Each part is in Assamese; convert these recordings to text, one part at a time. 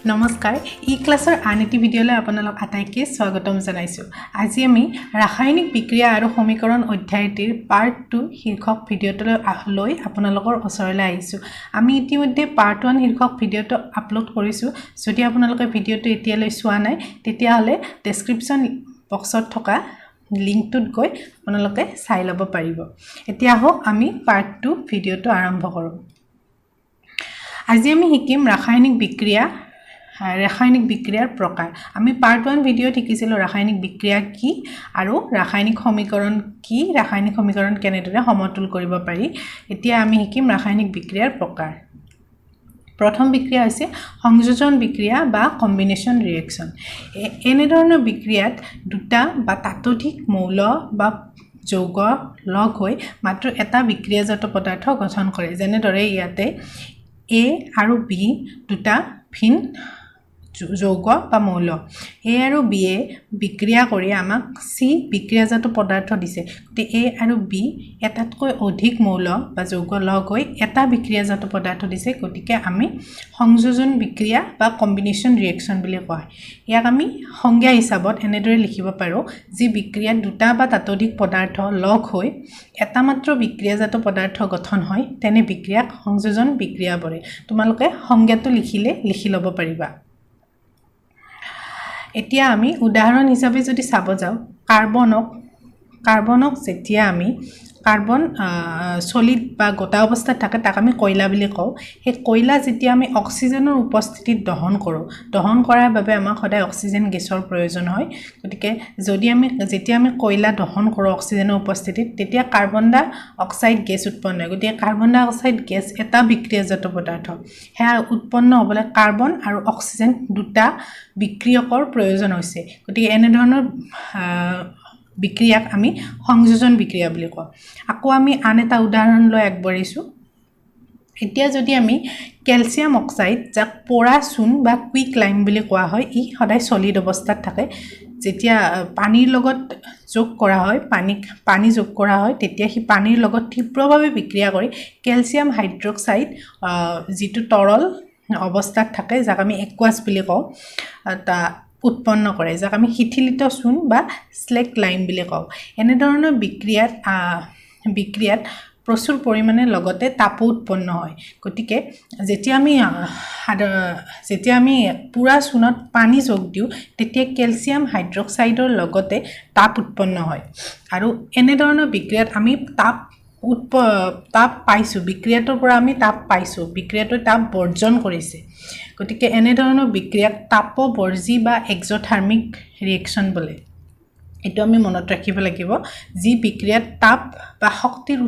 নমস্কাৰ ই ক্লাছৰ আন এটি ভিডিঅ'লৈ আপোনালোক আটাইকে স্বাগতম জনাইছো আজি আমি ৰাসায়নিক বিক্ৰিয়া আৰু সমীকৰণ অধ্যায়টিৰ পাৰ্ট 2 শীৰ্ষক ভিডিঅ'টোলৈ লৈ আপোনালোকৰ ওচৰলৈ আহিছো আমি ইতিমধ্যে পাৰ্ট 1 শীৰ্ষক ভিডিঅ'টো আপলোড কৰিছো যদি আপোনালোকে ভিডিঅ'টো এতিয়ালৈ চোৱা নাই তেতিয়াহলে ডেসক্ৰিপচন বক্সত থকা লিংকটোত গৈ আপোনালোকে চাই ল'ব পাৰিব এতিয়া আহক আমি পাৰ্ট 2 ভিডিঅ'টো আৰম্ভ কৰোঁ আজি আমি শিকিম ৰাসায়নিক বিক্ৰিয়াৰ প্ৰকাৰ আমি পাৰ্ট 1 ভিডিঅ শিকিছিলো ৰাসায়নিক বিক্ৰিয়া কি আৰু ৰাসায়নিক সমীকৰণ কি ৰাসায়নিক সমীকৰণ কেনেদৰে সমতুল কৰিব পাৰি এতিয়া আমি শিকিম ৰাসায়নিক বিক্ৰিয়াৰ প্ৰকাৰ প্ৰথম বিক্ৰিয়া হৈছে সংযোজন বিক্ৰিয়া বা কম্বিনেশন ৰিঅ্যাকশন এনে ধৰণৰ বিক্ৰিয়াত দুটা বা তাতোধিক মৌল বা যৌগ লগ হৈ মাত্ৰ এটা বিক্ৰিয়াজাত পদাৰ্থ গঠন কৰে যেনেদৰে ইয়াতে A আৰু B দুটা ভিন যৌগ বা মৌল A আৰু B এ বিক্ৰিয়া কৰি আমাক C বিক্ৰিয়াজাত পদাৰ্থ দিছে গতি A আৰু B এটাতকৈ অধিক মৌল বা যৌগ লগ হৈ এটা বিক্ৰিয়াজাত পদাৰ্থ দিছে গতিকে আমি সংযোজন বিক্ৰিয়া বা কম্বিনেশন ৰিঅ্যাকশন বুলি কয় ইয়াক আমি সংজ্ঞা হিচাপত এনেদৰে লিখিব পাৰো যি বিক্ৰিয়াত দুটা বা তাতোধিক পদাৰ্থ লগ হৈ এটা মাত্ৰ বিক্ৰিয়াজাত পদাৰ্থ গঠন হয় তেনে বিক্ৰিয়াক সংযোজন বিক্ৰিয়া বোলে তোমালোকে সংজ্ঞাটো লিখি ল'ব পাৰিবা এতিয়া আমি উদাহৰণ হিচাপে যদি চাব যাও কাৰ্বনক যেতিয়া আমি কাৰ্বন সলিড বা গোটা অৱস্থাত থাকে তাক আমি কয়লা বুলি কওঁ এই কয়লা যেতিয়া আমি অক্সিজেনৰ উপস্থিতিত দহন কৰাৰ বাবে আমাক সদায় অক্সিজেন গেছৰ প্ৰয়োজন হয় গতিকে যেতিয়া আমি কয়লা দহন কৰোঁ অক্সিজেনৰ উপস্থিতিত তেতিয়া কাৰ্বন ডাই অক্সাইড গেছ উৎপন্ন হয় গতিকে কাৰ্বন ডাই অক্সাইড গেছ এটা বিক্ৰিয়াজাত পদাৰ্থ হেয়া উৎপন্ন হ'বলৈ কাৰ্বন আৰু অক্সিজেন দুটা বিক্ৰিয়কৰ প্ৰয়োজন হৈছে গতিকে এনে ধৰণৰ বিক্ৰিয়াক আমি সংযোজন বিক্ৰিয়া বুলি কওঁ আকৌ আমি আন এটা উদাহৰণ লৈ আগবাঢ়িছো এতিয়া যদি আমি ক্যালসিয়াম অক্সাইড যাক পোৰা চূণ বা কুইক লাইম বুলি কোৱা হয় ই সদায় সলিড অৱস্থাত থাকে যেতিয়া পানীৰ লগত যোগ কৰা হয় পানী যোগ কৰা হয় তেতিয়া হি পানীৰ লগত তীব্ৰভাৱে বিক্ৰিয়া কৰি ক্যালসিয়াম হাইড্ৰক্সাইড যিটো তৰল অৱস্থাত থাকে যাক আমি একুয়াছ বুলি কওঁ তা উৎপন্ন কৰে যাক আমি শিথিলিত চূণ বা স্লেক লাইম বুলি কওঁ এনে ধৰণৰ বিক্ৰিয়াত প্ৰচুৰ পৰিমাণে লগতে তাপ উৎপন্ন হয় গতিকে যেতিয়া আমি পুৰা চূণত পানী যোগ দিও তেতিয়া ক্যালসিয়াম হাইড্ৰক্সাইডৰ লগতে তাপ উৎপন্ন হয় আৰু এনে ধৰণৰ বিক্ৰিয়াত আমি তাপ পাইছো বিক্ৰিয়াটোৰ পৰা আমি তাপ পাইছো বিক্ৰিয়াটোৱে তাপ বৰ্জন কৰিছে গতিকে এনে ধৰণৰ বিক্ৰিয়াক তাপবৰ্জী বা এক্সোথাৰ্মিক ৰিঅ্যাকশন বোলে এটো আমি মনত ৰাখিব লাগিব যি বিক্ৰিয়াত তাপ বা শক্তিৰ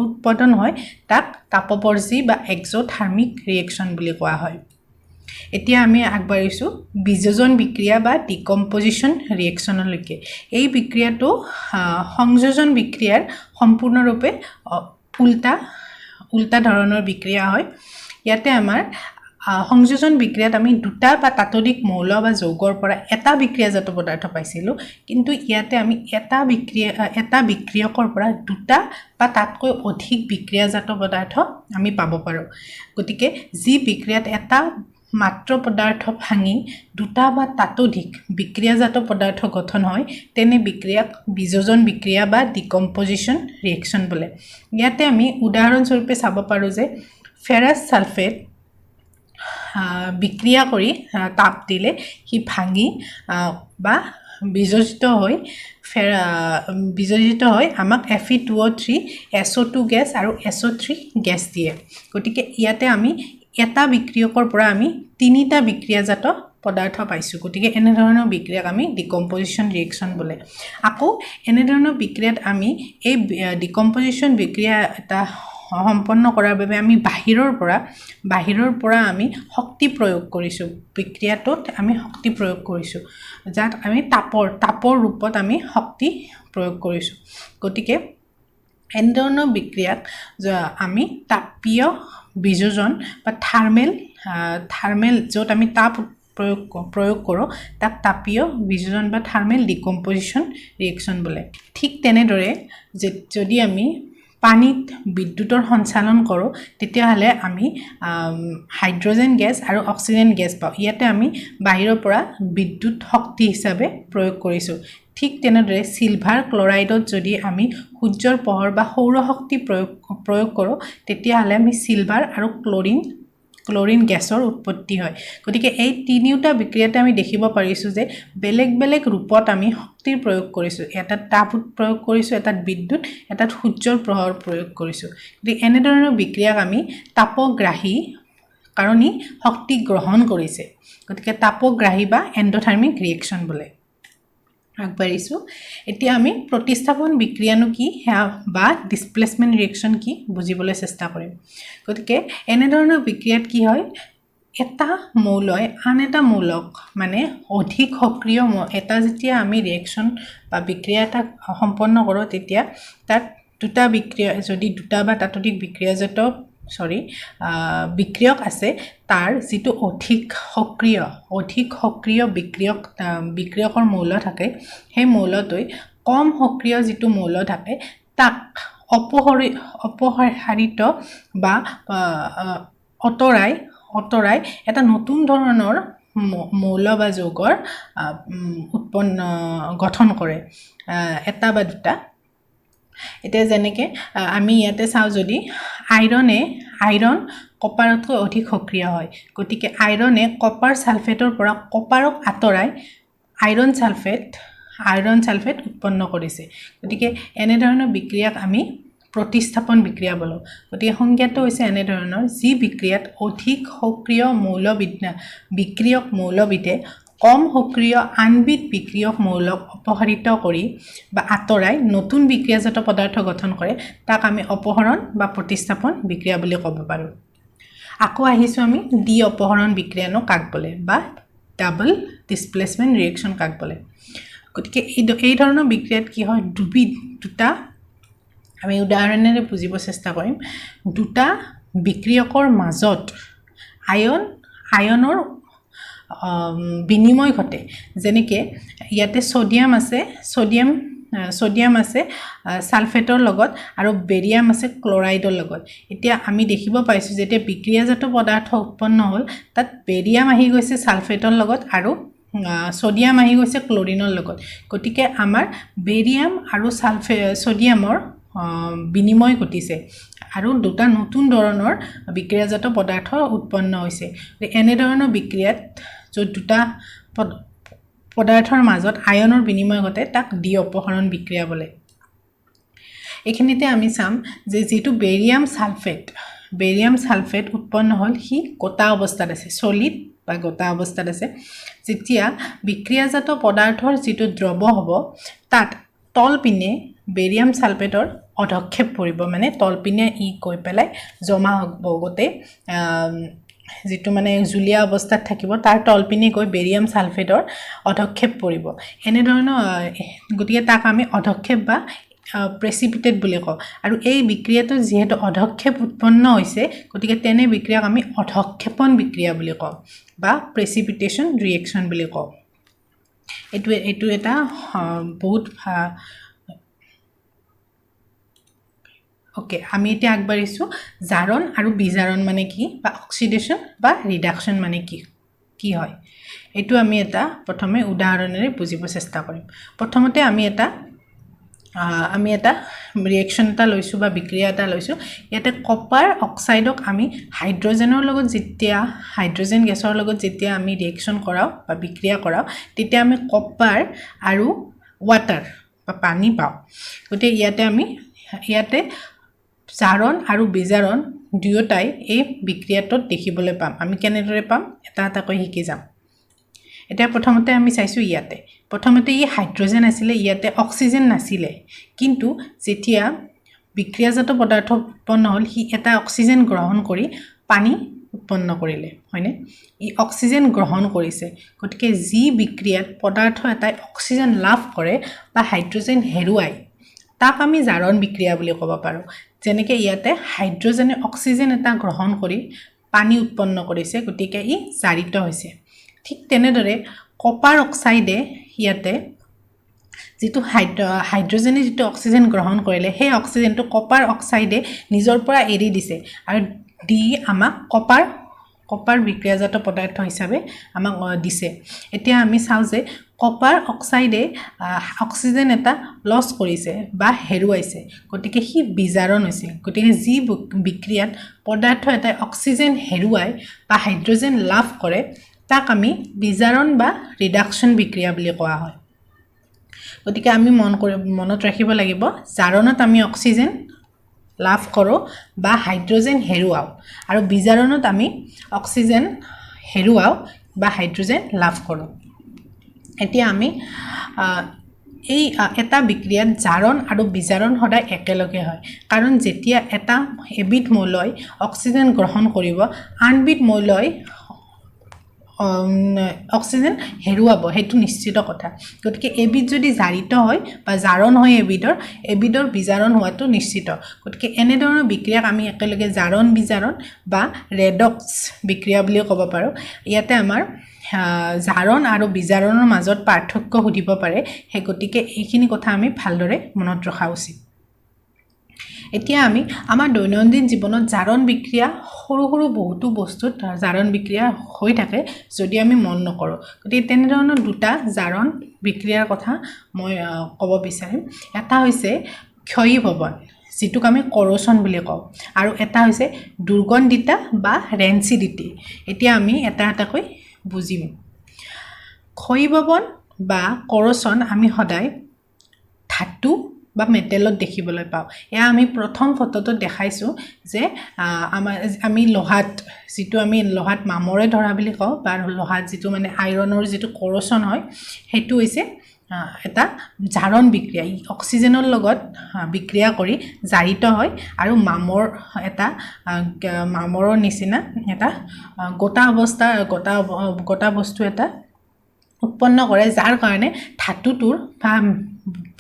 উৎপাদন হয় তাক তাপবৰ্জী বা এক্সোথাৰ্মিক ৰিঅ্যাকশন বুলি কোৱা হয় এতিয়া আমি আগবাঢ়িছো বিযোজন বিক্ৰিয়া বা ডিকম্পোজিশন ৰিঅ্যাকশনলৈকে এই বিক্ৰিয়াটো সংযোজন বিক্ৰিয়াৰ সম্পূৰ্ণৰূপে উল্টা ধৰণৰ বিক্ৰিয়া হয় ইয়াতে আমাৰ সংযোজন বিক্ৰিয়াত আমি দুটা বা তাতোধিক মৌল বা যৌগৰ পৰা এটা বিক্ৰিয়াজাত পদাৰ্থ পাইছিলো কিন্তু ইয়াতে আমি এটা বিক্ৰিয়কৰ পৰা দুটা বা তাতকৈ অধিক বিক্ৰিয়াজাত পদাৰ্থ আমি পাব পাৰো গতিকে যি বিক্ৰিয়াত এটা মাত্ৰ পদাৰ্থ ভাঙি দুটা বা তাতোধিক বিক্ৰিয়াজাত পদাৰ্থ গঠন হয় তেনে বিক্ৰিয়াক বিযোজন বিক্ৰিয়া বা ডিকম্পোজিশন ৰিঅ্যাকশন বোলে ইয়াতে আমি উদাহৰণ স্বৰূপে চাব পাৰো যে ফেৰাছ সালফেট বিক্ৰিয়া কৰি তাপ দিলে হি ভাঙি বা বিযোজিত হৈ আমাক Fe2O3 SO2 গেছ আৰু SO3 গেছ দিয়ে গতিকে ইয়াতে আমি এটা বিক্ৰিয়কৰ পৰা আমি তিনিটা বিক্ৰিয়াজাত পদাৰ্থ পাইছো গতিকে এনে ধৰণৰ বিক্ৰিয়াক আমি ডিকম্পোজিশন ৰিঅ্যাকশন বোলে আকৌ এনে ধৰণৰ বিক্ৰিয়াত আমি এই ডিকম্পোজিশন বিক্ৰিয়া এটা সম্পন্ন কৰাৰ বাবে আমি বাহিৰৰ পৰা আমি শক্তি প্ৰয়োগ কৰিছো বিক্ৰিয়াটোত আমি শক্তি প্ৰয়োগ কৰিছো যাক আমি তাপৰ ৰূপত আমি শক্তি প্ৰয়োগ কৰিছো গতিকে এনে ধৰণৰ বিক্ৰিয়াক আমি তাপীয় বিযোজন বা থাৰ্মেল য'ত আমি তাপ প্ৰয়োগ কৰো তাক তাপীয় বিযোজন বা থাৰ্মেল ডিকম্পোজিশন ৰিঅ্যাকশন বোলে ঠিক তেনেদৰে যদি আমি পানীত বিদ্যুতৰ সঞ্চালন কৰোঁ তেতিয়াহ'লে আমি হাইড্ৰজেন গেছ আৰু অক্সিজেন গেছ পাওঁ ইয়াতে আমি বাহিৰৰ পৰা বিদ্যুৎ শক্তি হিচাপে প্ৰয়োগ কৰিছোঁ ঠিক তেনেদৰে সিলভাৰ ক্লোৰাইডত যদি আমি সূৰ্যৰ পোহৰ বা সৌৰ শক্তি প্ৰয়োগ কৰোঁ তেতিয়াহ'লে আমি সিলভাৰ আৰু ক্লোৰিন গেছৰ উৎপত্তি হয় গতিকে এই তিনিওটা বিক্ৰিয়াতে আমি দেখিব পাৰিছোঁ যে বেলেগ বেলেগ ৰূপত আমি শক্তিৰ প্ৰয়োগ কৰিছোঁ এটাত তাপ প্ৰয়োগ কৰিছোঁ এটাত বিদ্যুৎ এটাত সূৰ্যৰ পোহৰ প্ৰয়োগ কৰিছোঁ গতিকে এনেধৰণৰ বিক্ৰিয়াক আমি তাপগ্ৰাহী কাৰণ ই শক্তি গ্ৰহণ কৰিছে গতিকে তাপগ্ৰাহী বা এণ্ডোথাৰ্মিক ৰিয়েকশ্যন বোলে আগবাঢ়িছোঁ এতিয়া আমি প্ৰতিস্থাপন বিক্ৰিয়ানো কি বা ডিসপ্লেসমেন্ট ৰিয়েকশ্যন কি বুজিবলৈ চেষ্টা কৰিম গতিকে এনেধৰণৰ বিক্ৰিয়াত কি হয় এটা মৌলই আন এটা মৌলক মানে অধিক সক্ৰিয় এটা যেতিয়া আমি ৰিয়েকশ্যন বা বিক্ৰিয়া এটা সম্পন্ন কৰোঁ তেতিয়া তাত দুটা বিক্ৰিয়া যদি দুটা বা ততোধিক বিক্ৰিয়াজাত বিক্ৰিয়ক আছে তাৰ যেটো অধিক সক্ৰিয় বিক্ৰিয়কৰ মৌল থাকে সেই মৌলটোই কম সক্ৰিয় যেটো মৌল থাকে তাক অপসাৰিত বা অতৰাই এটা নতুন ধৰণৰ মৌল বা যৌগৰ গঠন কৰে এটা বা দুটা এতিয়া যেনেকৈ আমি ইয়াতে চাওঁ যদি আইৰণ কপাৰতকৈ অধিক সক্ৰিয় হয় গতিকে আইৰণে কপাৰ সালফেটৰ পৰা কপাৰক আতৰাই আইৰণ সালফেট উৎপন্ন কৰিছে গতিকে এনে ধৰণৰ বিক্ৰিয়াক আমি প্ৰতিস্থাপন বিক্ৰিয়া বোলো গতিকে সংজ্ঞাটো হৈছে এনে ধৰণৰ যি বিক্ৰিয়াত অধিক সক্ৰিয় বিক্ৰিয়ক মৌলবিধে কম সক্ৰিয় আনবিধ বিক্ৰিয়ক মৌলক অপসাৰিত কৰি বা আতৰাই নতুন বিক্ৰিয়াজাত পদাৰ্থ গঠন কৰে তাক আমি অপহৰণ বা প্ৰতিস্থাপন বিক্ৰিয়া বুলি ক'ব পাৰোঁ আকৌ আহিছো আমি ডি অপহৰণ বিক্ৰিয়ানো কাক বোলে বা ডাবল ডিসপ্লেসমেন্ট ৰিয়েকশ্যন কাক বোলে গতিকে এই ধৰণৰ বিক্ৰিয়াত কি হয় দুটা আমি উদাহৰণেৰে বুজিব চেষ্টা কৰিম দুটা বিক্ৰিয়কৰ মাজত আয়নৰ বিনিময় ঘটে যেনেকৈ ইয়াতে সোডিয়াম আছে সালফেটৰ লগত আৰু বেৰিয়াম আছে ক্লোৰাইডৰ লগত এতিয়া আমি দেখিব পাইছোঁ যেতিয়া বিক্ৰিয়াজাত পদাৰ্থ উৎপন্ন হ'ল তাত বেৰিয়াম আহি গৈছে সালফেটৰ লগত আৰু সোডিয়াম আহি গৈছে ক্লোৰিনৰ লগত গতিকে আমাৰ বেৰিয়াম আৰু সোডিয়ামৰ বিনিময় ঘটিছে আৰু দুটা নতুন ধৰণৰ বিক্ৰিয়াজাত পদাৰ্থ উৎপন্ন হৈছে এনে ধৰণৰ বিক্ৰিয়াত য'ত দুটা পদাৰ্থৰ মাজত আয়নৰ বিনিময় ঘটে তাক ডি অপহৰণ বিক্ৰিয়া বোলে এখিনিতে আমি চাম যে যেটো বেৰিয়াম সালফেট উৎপন্ন হ'ল হি গোটা অৱস্থাত আছে সলিড বা গোটা অৱস্থাত আছে যেতিয়া বিক্ৰিয়াজাত পদাৰ্থৰ যেটো দ্ৰৱ হ'ব তাত তলপিনে বেৰিয়াম সালফেটৰ অধক্ষেপ পৰিব মানে তলপিনে ই কৈ পেলাই জমা হ'ব গতে যেটো মানে জুলীয়া অৱস্থাত থাকিব তাৰ তলপিনে গৈ বেৰিয়াম সালফেটৰ অধক্ষেপ পৰিব এনে ধৰণৰ গতিকে তাক আমি অধক্ষেপ বা প্ৰেচিপিটেট বুলি কওঁ আৰু এই বিক্ৰিয়াটো যেহেতু অধক্ষেপ উৎপন্ন হৈছে গতিকে তেনে বিক্ৰিয়াক আমি অধক্ষেপণ বিক্ৰিয়া বুলি কওঁ বা প্ৰেচিপিটেশন ৰিয়েকশ্যন বুলি কওঁ এইটো এটা বহুত ওকে আমি এতিয়া আগবাঢ়িছো জাৰণ আৰু বিজাৰণ মানে কি বা অক্সিডেশন বা ৰিডাকশন মানে কি হয় এইটো আমি এটা প্ৰথমে উদাহৰণেৰে বুজিব চেষ্টা কৰিম প্ৰথমতে আমি এটা ৰিয়েকশ্যন এটা লৈছো বা বিক্ৰিয়া এটা লৈছো ইয়াতে কপাৰ অক্সাইডক আমি হাইড্ৰজেন গেছৰ লগত যেতিয়া আমি ৰিয়েকশ্যন কৰাও বা বিক্ৰিয়া কৰাও তেতিয়া আমি কপাৰ আৰু ওৱাটাৰ বা পানী পাওঁ গতিকে ইয়াতে জাৰণ আৰু বিজাৰণ দুয়োটাই এই বিক্ৰিয়াটোত দেখিবলৈ পাম আমি কেনেদৰে পাম এটা কৈ শিকি যাম এতিয়া প্ৰথমতে আমি চাইছো ইয়াতে প্ৰথমতে ই হাইড্ৰজেন আছিল ইয়াতে অক্সিজেন নাছিল কিন্তু যেতিয়া বিক্ৰিয়াজাত পদাৰ্থ উৎপন্ন হ'ল হি এটা অক্সিজেন গ্ৰহণ কৰি পানী উৎপন্ন কৰিলে হয়নে ই অক্সিজেন গ্ৰহণ কৰিছে গতিকে যি বিক্ৰিয়াত পদাৰ্থ এটাই অক্সিজেন লাভ কৰে বা হাইড্ৰজেন হেৰুৱায় তাক আমি জাৰণ বিক্ৰিয়া বুলি ক'ব পাৰোঁ যেনেকৈ ইয়াতে হাইড্ৰজেনে অক্সিজেন এটা গ্ৰহণ কৰি পানী উৎপন্ন কৰিছে গতিকে ই জাৰিত হৈছে ঠিক তেনেদৰে কপাৰ অক্সাইডে ইয়াতে যেটো হাইড্ৰোজেনে যেটো অক্সিজেন গ্ৰহণ কৰিলে সেই অক্সিজেনটো কপাৰ অক্সাইডে নিজৰ পৰা এৰি দিছে আৰু দি আমাক কপাৰ বিক্ৰিয়াজাত পদাৰ্থ হিচাপে আমাক দিছে এতিয়া আমি চাও যে কপাৰ অক্সাইডে অক্সিজেন এটা লছ কৰিছে বা হেৰুৱাইছে গতিকে হি বিজাৰণ হৈছে গতিকে যি বিক্ৰিয়াত পদাৰ্থ এটা অক্সিজেন হেৰুৱাই বা হাইড্ৰোজেন লাভ কৰে তাক আমি বিজাৰণ বা ৰিডাকচন বিক্ৰিয়া বুলি কোৱা হয় গতিকে আমি মনত ৰাখিব লাগিব জাৰণত আমি অক্সিজেন লাভ কৰোঁ বা হাইড্ৰোজেন হেৰুৱাও আৰু বিজাৰণত আমি অক্সিজেন হেৰুৱাও বা হাইড্ৰোজেন লাভ কৰোঁ এতিয়া আমি এই এটা বিক্ৰিয়াত জাৰণ আৰু বিজাৰণ সদায় একেলগে হয় কাৰণ যেতিয়া এটা এবিধ মৌলই অক্সিজেন গ্ৰহণ কৰিব আনবিধ মৌলই অক্সিজেন হেৰুৱাব হেতু নিশ্চিত কথা গতিকে এবিধ যদি জাৰিত হয় বা জাৰণ হয় এবিধৰ বিজাৰণ হোৱাটো নিশ্চিত গতিকে এনে ধৰণৰ বিক্ৰিয়াক আমি একেলগে জাৰণ বিজাৰণ বা ৰেডক্স বিক্ৰিয়া বুলি ক'ব পাৰো ইয়াতে আমাৰ জাৰণ আৰু বিজাৰণৰ মাজত পাৰ্থক্য সুধিব পাৰে হে গতিকে এইখিনি কথা আমি ভালদৰে মনত ৰখা উচিত এতিয়া আমি আমাৰ দৈনন্দিন জীৱনত জাৰণ বিক্ৰিয়া সৰু বহুতো বস্তুত জাৰণ বিক্ৰিয়া হৈ থাকে যদি আমি মন নকৰো গতিকে তেনে ধৰণৰ দুটা জাৰণ বিক্ৰিয়াৰ কথা মই ক'ব বিচাৰিম এটা হৈছে ক্ষয়ীভৱন যেটোক আমি কৰচন বুলি কওঁ আৰু এটা হৈছে দুৰ্গন্ধিতা বা ৰেনচিডিটি এতিয়া আমি এটাকৈ বুজিম ক্ষয়ীভৱন বা কৰচন আমি সদায় ধাতু বা মেটেলত দেখিবলৈ পাওঁ এয়া আমি প্ৰথম ফটোটো দেখাইছো যে আমি লোহাত যেটো আমি লোহাত মামৰে ধৰা বুলি কওঁ বা লোহাত যেটো মানে আইৰণৰ যেটো কৰচন হয় হেতু হৈছে এটা জাৰণ বিক্ৰিয়া অক্সিজেনৰ লগত বিক্ৰিয়া কৰি জাৰিত হয় আৰু মামৰৰ নিচিনা এটা গোটা বস্তু এটা উৎপন্ন কৰে যাৰ কাৰণে ধাতুটোৰ বা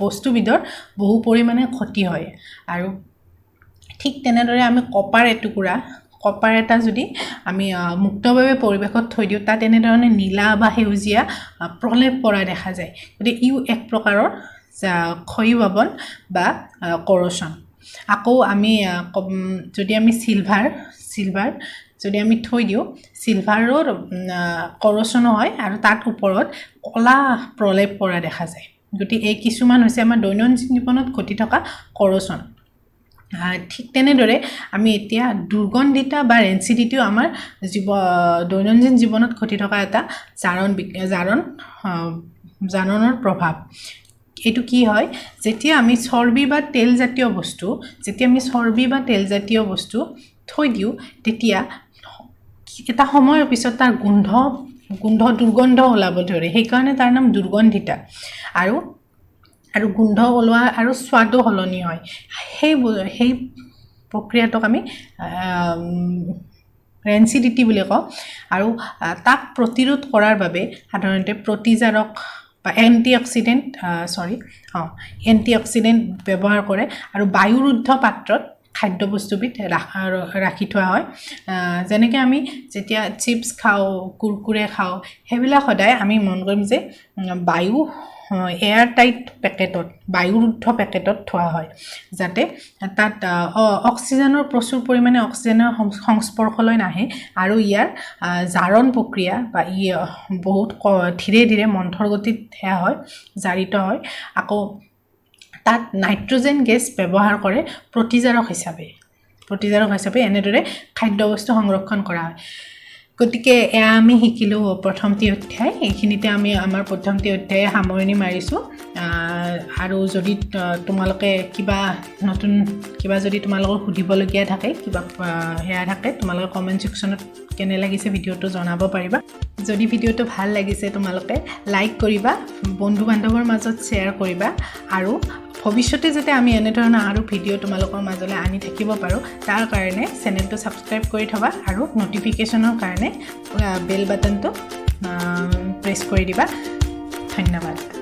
বস্তুবিধৰ বহু পৰিমাণে ক্ষতি হয় আৰু ঠিক তেনেদৰে আমি কপাৰ এটা যদি আমি মুক্তভাৱে পৰিৱেশত থৈ দিওঁ তাত এনে ধৰণে নীলা বা সেউজীয়া প্ৰলেপ পৰা দেখা যায় গতিকে ইও এক প্ৰকাৰৰ ক্ষয়ীভৱন বা কৰচন আকৌ আমি যদি আমি সিলভাৰ যদি আমি থৈ দিওঁ সিলভাৰৰ কৰচন হয় আৰু তাত ওপৰত কলা প্ৰলেপ পৰা দেখা যায় গতিকে এই কিছুমান হৈছে আমাৰ দৈনন্দিন জীৱনত ঘটি থকা কৰচন ঠিক তেনেদৰে আমি এতিয়া দুৰ্গন্ধিতা বা ৰেনচিডিটিও আমাৰ দৈনন্দিন জীৱনত ঘটি থকা এটা জাৰণৰ প্ৰভাৱ এটো কি হয় যেতিয়া আমি চৰ্বি বা তেল জাতীয় বস্তু থৈ দিওঁ তেতিয়া এটা সময়ৰ পিছত তাৰ দুৰ্গন্ধ ওলাব ধৰে সেইকাৰণে তাৰ নাম দুৰ্গন্ধিতা আৰু গোন্ধ ওলোৱা আৰু স্বাদো হলনি হয় সেই প্ৰক্ৰিয়াটোক আমি ৰেনচিডিটি বুলি কওঁ আৰু তাক প্ৰতিৰোধ কৰাৰ বাবে সাধাৰণতে প্ৰতিজাৰক বা এন্টিঅক্সিডেন্ট ব্যৱহাৰ কৰে আৰু বায়ুৰুদ্ধ পাত্ৰত খাদ্যবস্তুবিধ ৰাখি থোৱা হয় যেনেকৈ আমি যেতিয়া চিপছ খাওঁ কুৰকুৰে খাওঁ সেইবিলাক সদায় আমি মন কৰিম যে এয়াৰ টাইট পেকেটত বায়ুৰুদ্ধ পেকেটত থোৱা হয় যাতে তাত অক্সিজেনৰ প্ৰচুৰ পৰিমাণে অক্সিজেনৰ সংস্পৰ্শলৈ নাহে আৰু ইয়াৰ জাৰণ প্ৰক্ৰিয়া বা বহুত ধীৰে মন্থৰ গতিত হয় জাৰিত হয় আকৌ তাত নাইট্ৰজেন গেছ ব্যৱহাৰ কৰে প্ৰতিজাৰক হিচাপে এনেদৰে খাদ্যবস্তু সংৰক্ষণ কৰা হয় গতিকে এয়া আমি শিকিলো প্ৰথমটি অধ্যায় এইখিনিতে আমি আমাৰ প্ৰথমটি অধ্যায় সামৰণি মাৰিছো আৰু যদি তোমালোকে কিবা যদি তোমালোকৰ সুধিবলগীয়া থাকে কিবা হেয়া থাকে তোমালোকে কমেন্ট সেকশনত কেনে লাগিছে ভিডিওটো জনাব পাৰিবা যদি ভিডিওটো ভাল লাগিছে তোমালোকে লাইক কৰিবা বন্ধু বান্ধৱৰ মাজত শ্বেয়াৰ কৰিবা আৰু ভৱিষ্যতে যাতে আমি এনে ধৰণৰ আৰু ভিডিও তোমালোকৰ মাজলৈ আনি থাকিব পাৰো তাৰ কাৰণে চেনেলটো সাবস্ক্ৰাইব কৰি থবা আৰু নটিফিকেশনৰ কাৰণে বেল বাটনটো প্ৰেছ কৰি দিবা ধন্যবাদ